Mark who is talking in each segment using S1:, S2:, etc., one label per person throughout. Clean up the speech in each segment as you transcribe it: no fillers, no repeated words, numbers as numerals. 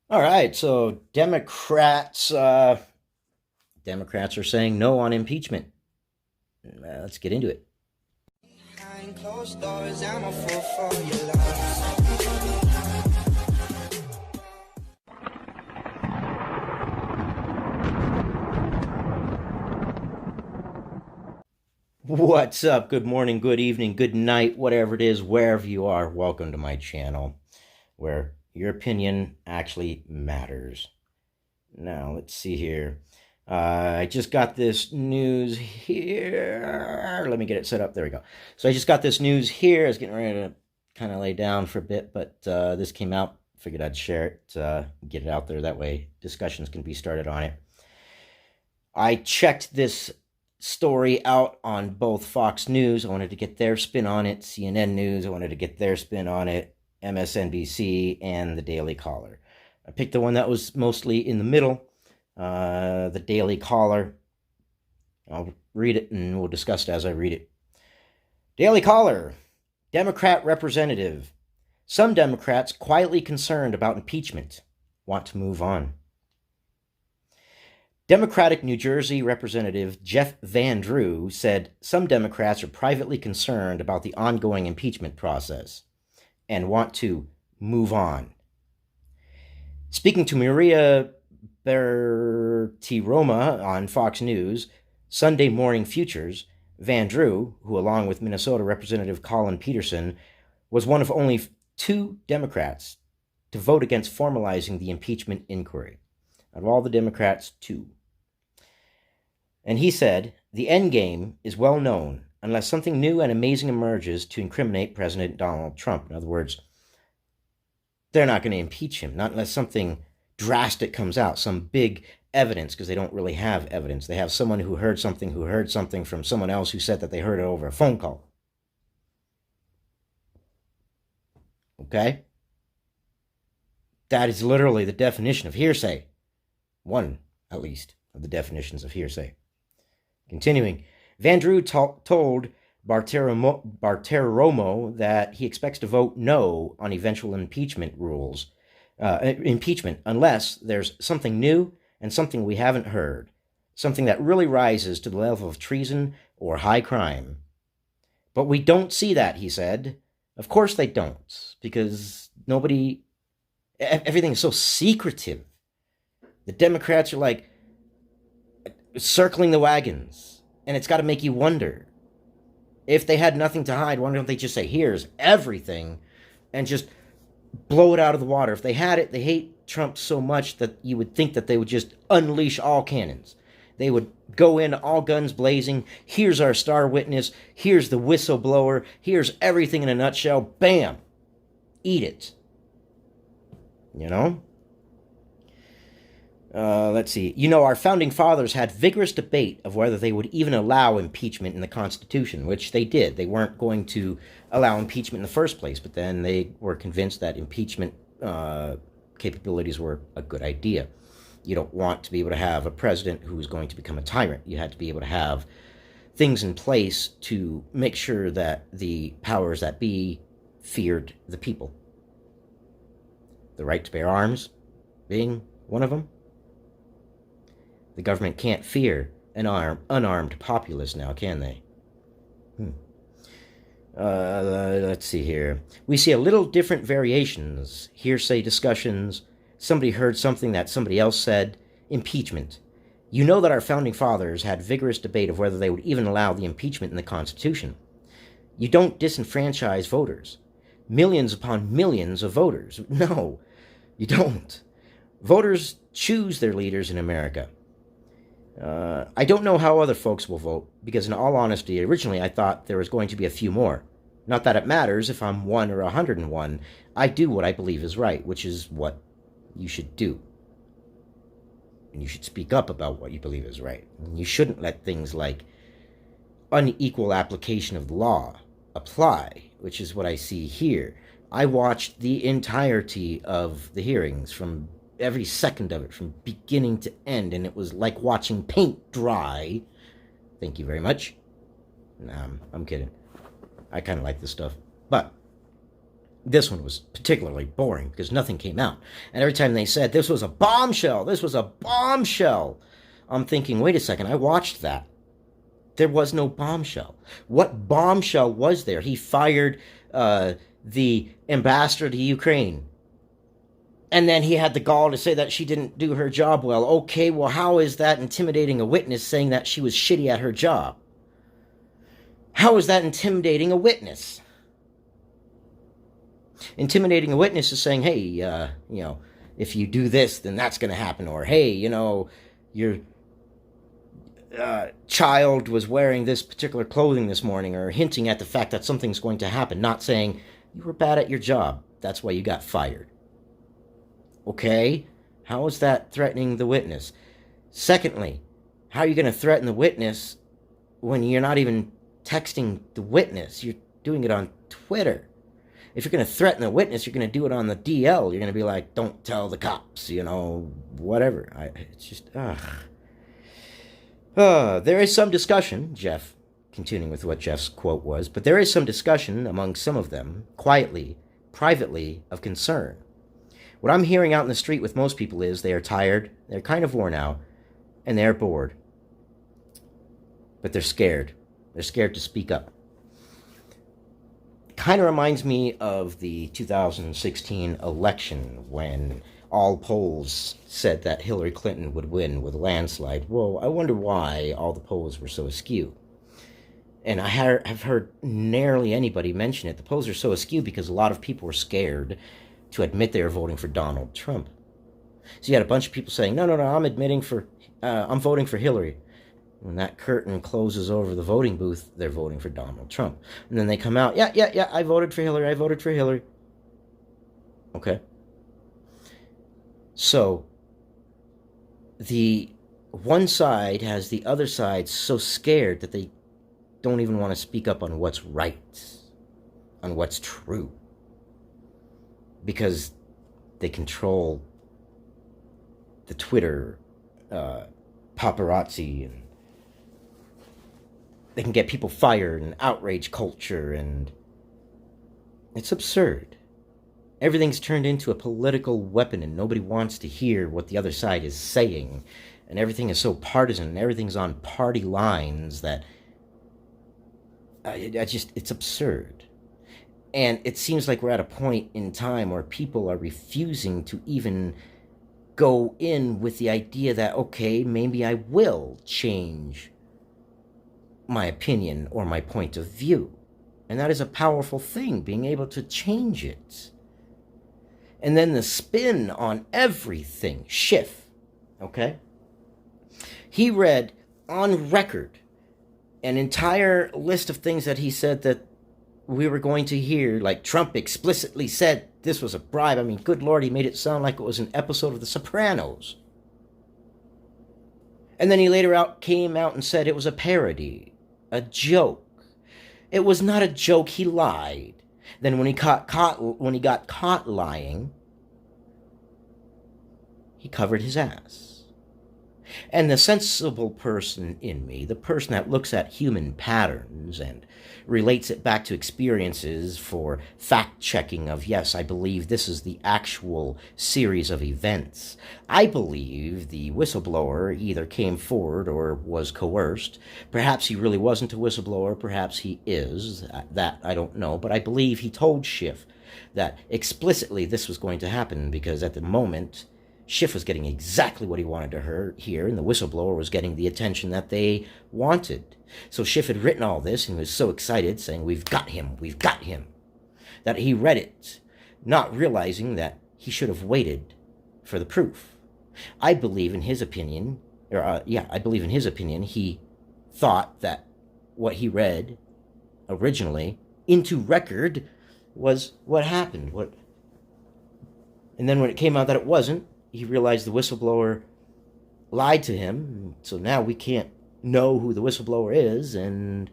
S1: All right, so Democrats are saying no on impeachment. Let's get into it.
S2: Behind closed doors, I'm a fool for your love.
S1: What's up? Good morning, good evening, good night, whatever it is, wherever you are. Welcome to my channel where your opinion actually matters. Now, let's see here. I just got this news here. Let me get it set up. There we go. So I just got this news here. I was getting ready to kind of lay down for a bit, but this came out. Figured I'd share it, get it out there. That way discussions can be started on it. I checked this story out on both Fox News. I wanted to get their spin on it. CNN News. I wanted to get their spin on it. MSNBC and the Daily Caller. I picked the one that was mostly in the middle, the Daily Caller. I'll read it and we'll discuss it as I read it. Daily Caller, Democrat representative. Some Democrats quietly concerned about impeachment want to move on. Democratic New Jersey Representative Jeff Van Drew said some Democrats are privately concerned about the ongoing impeachment process and want to move on. Speaking to Maria Bertiroma on Fox News, Sunday Morning Futures, Van Drew, who along with Minnesota Representative Colin Peterson, was one of only two Democrats to vote against formalizing the impeachment inquiry. Out of all the Democrats, two. And he said, the end game is well known unless something new and amazing emerges to incriminate President Donald Trump. In other words, they're not going to impeach him, not unless something drastic comes out, some big evidence, because they don't really have evidence. They have someone who heard something from someone else who said that they heard it over a phone call. Okay? That is literally the definition of hearsay. One, at least, of the definitions of hearsay. Continuing, Van Drew told Bartiromo that he expects to vote no on eventual impeachment unless there's something new and something we haven't heard, something that really rises to the level of treason or high crime. But we don't see that, he said. Of course they don't, because everything is so secretive. The Democrats are like circling the wagons, and it's got to make you wonder. If they had nothing to hide, why don't they just say, here's everything, and just blow it out of the water? If they had it, they hate Trump so much that you would think that they would just unleash all cannons. They would go in all guns blazing. Here's our star witness. Here's the whistleblower. Here's everything in a nutshell. Bam! Eat it. You know? Let's see. You know, our founding fathers had vigorous debate of whether they would even allow impeachment in the Constitution, which they did. They weren't going to allow impeachment in the first place, but then they were convinced that impeachment capabilities were a good idea. You don't want to be able to have a president who's going to become a tyrant. You had to be able to have things in place to make sure that the powers that be feared the people. The right to bear arms being one of them. The government can't fear an unarmed populace now, can they? Let's see here. We see a little different variations. Hearsay discussions. Somebody heard something that somebody else said. Impeachment. You know that our founding fathers had vigorous debate of whether they would even allow the impeachment in the Constitution. You don't disenfranchise voters. Millions upon millions of voters. No, you don't. Voters choose their leaders in America. I don't know how other folks will vote, because in all honesty, originally I thought there was going to be a few more. Not that it matters if I'm 1 or 101. I do what I believe is right, which is what you should do. And you should speak up about what you believe is right. And you shouldn't let things like unequal application of the law apply, which is what I see here. I watched the entirety of the hearings, from every second of it, from beginning to end, and it was like watching paint dry. Thank you very much. I'm kidding. I kind of like this stuff. But This one was particularly boring because nothing came out. And every time they said, this was a bombshell, this was a bombshell, I'm thinking, wait a second, I watched that. There was no bombshell. What bombshell was there? He fired the ambassador to Ukraine. And then he had the gall to say that she didn't do her job well. Okay, well, how is that intimidating a witness saying that she was shitty at her job? How is that intimidating a witness? Intimidating a witness is saying, hey, if you do this, then that's going to happen. Or, hey, your child was wearing this particular clothing this morning, or hinting at the fact that something's going to happen, not saying, you were bad at your job, that's why you got fired. Okay? How is that threatening the witness? Secondly, how are you going to threaten the witness when you're not even texting the witness? You're doing it on Twitter. If you're going to threaten the witness, you're going to do it on the DL. You're going to be like, don't tell the cops, whatever. It's just, there is some discussion, Jeff, continuing with what Jeff's quote was, but there is some discussion among some of them, quietly, privately, of concern. What I'm hearing out in the street with most people is they are tired, they're kind of worn out, and they're bored. But they're scared. They're scared to speak up. Kind of reminds me of the 2016 election when all polls said that Hillary Clinton would win with a landslide. Well, I wonder why all the polls were so askew. And I have heard nearly anybody mention it. The polls are so askew because a lot of people were scared to admit they were voting for Donald Trump. So you had a bunch of people saying, no, I'm voting for Hillary. When that curtain closes over the voting booth, they're voting for Donald Trump. And then they come out, yeah, I voted for Hillary. Okay. So, the one side has the other side so scared that they don't even want to speak up on what's right, on what's true. Because they control the Twitter paparazzi, and they can get people fired, and outrage culture, and it's absurd. Everything's turned into a political weapon, and nobody wants to hear what the other side is saying. And everything is so partisan, and everything's on party lines that it's absurd. And it seems like we're at a point in time where people are refusing to even go in with the idea that, okay, maybe I will change my opinion or my point of view. And that is a powerful thing, being able to change it. And then the spin on everything, Schiff, okay? He read on record an entire list of things that he said that we were going to hear, like Trump explicitly said this was a bribe. I mean, good Lord, he made it sound like it was an episode of The Sopranos. And then he later came out and said it was a parody, a joke. It was not a joke, he lied. Then when he got caught lying, he covered his ass. And the sensible person in me, the person that looks at human patterns and relates it back to experiences for fact-checking of, yes, I believe this is the actual series of events. I believe the whistleblower either came forward or was coerced. Perhaps he really wasn't a whistleblower, perhaps he is. That I don't know, but I believe he told Schiff that explicitly this was going to happen, because at the moment, Schiff was getting exactly what he wanted to hear, and the whistleblower was getting the attention that they wanted. So Schiff had written all this and was so excited, saying, we've got him, that he read it, not realizing that he should have waited for the proof. I believe in his opinion, he thought that what he read originally into record was what happened. And then when it came out that it wasn't, he realized the whistleblower lied to him, so now we can't know who the whistleblower is, and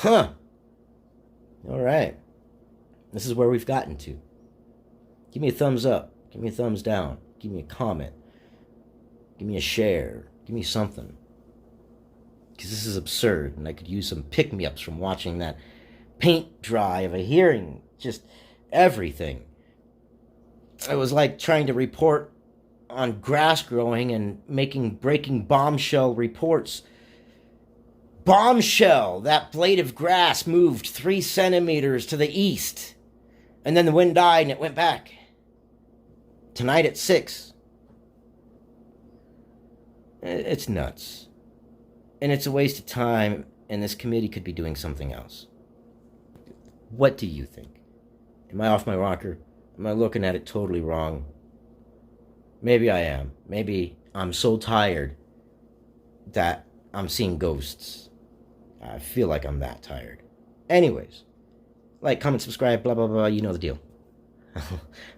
S1: all right, this is where we've gotten to. Give me a thumbs up, give me a thumbs down, give me a comment, give me a share, give me something, because this is absurd, and I could use some pick-me-ups from watching that paint dry of a hearing. Just everything. It was like trying to report on grass growing and breaking bombshell reports. Bombshell! That blade of grass moved 3 centimeters to the east. And then the wind died and it went back. Tonight at 6. It's nuts. And it's a waste of time, and this committee could be doing something else. What do you think? Am I off my rocker? Am I looking at it totally wrong? Maybe I am. Maybe I'm so tired that I'm seeing ghosts. I feel like I'm that tired. Anyways, like, comment, subscribe, blah, blah, blah. You know the deal.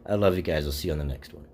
S1: I love you guys. I'll see you on the next one.